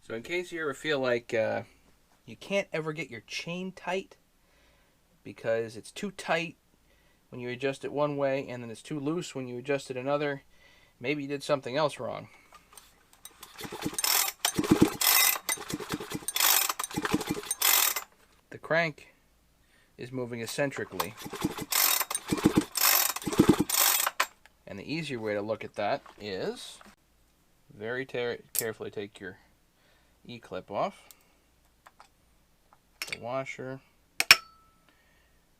So in case you ever feel like you can't ever get your chain tight because it's too tight when you adjust it one way and then it's too loose when you adjust it another, maybe you did something else wrong. The crank is moving eccentrically. And the easier way to look at that is very carefully take your E-clip off, the washer,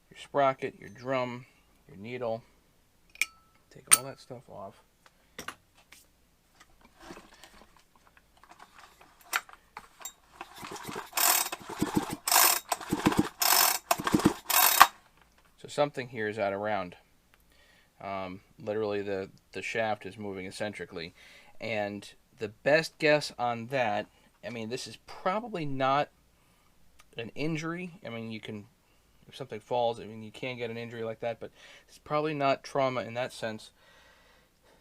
your sprocket, your drum, your needle. Take all that stuff off. So something here is out of round. Literally the shaft is moving eccentrically. And the best guess on that, I mean, this is probably not an injury. I mean, you can, if something falls, I mean, you can get an injury like that, but it's probably not trauma in that sense.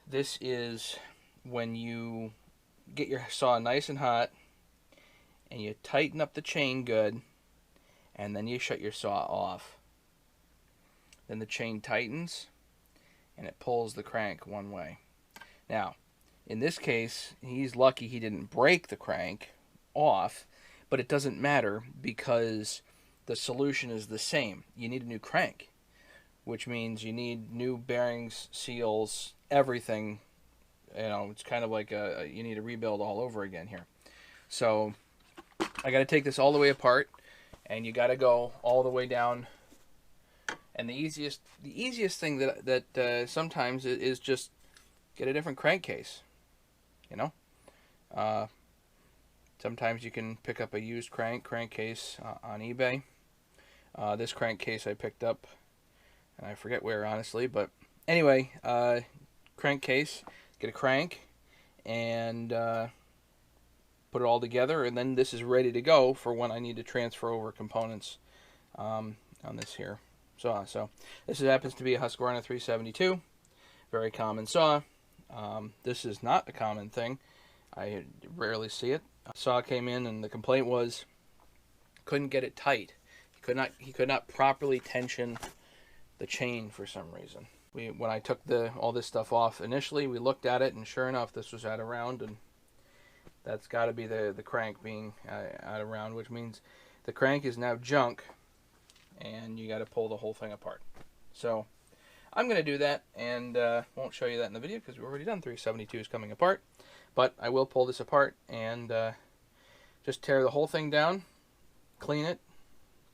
This is when you get your saw nice and hot and you tighten up the chain good and then you shut your saw off. Then the chain tightens and it pulls the crank one way. Now, in this case, he's lucky he didn't break the crank off, but it doesn't matter because the solution is the same. You need a new crank, which means you need new bearings, seals, everything. You know, it's kind of like you need a rebuild all over again here. So I got to take this all the way apart, and you got to go all the way down. And the easiest thing that sometimes is just get a different crankcase. You know, sometimes you can pick up a used crankcase on eBay. This crankcase I picked up, and I forget where honestly, but anyway, crankcase, get a crank, and put it all together, and then this is ready to go for when I need to transfer over components on this here saw. So this happens to be a Husqvarna 372, very common saw. This is not a common thing. I rarely see it. Saw came in and the complaint was couldn't get it tight. He could not properly tension the chain for some reason. When I took all this stuff off initially, we looked at it and sure enough this was out of round, and that's got to be the crank being out of round, which means the crank is now junk and you got to pull the whole thing apart. So I'm going to do that, and won't show you that in the video because we've already done 372s coming apart. But I will pull this apart and just tear the whole thing down, clean it,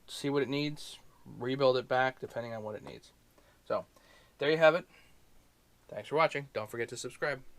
see what it needs, rebuild it back depending on what it needs. So there you have it. Thanks for watching. Don't forget to subscribe.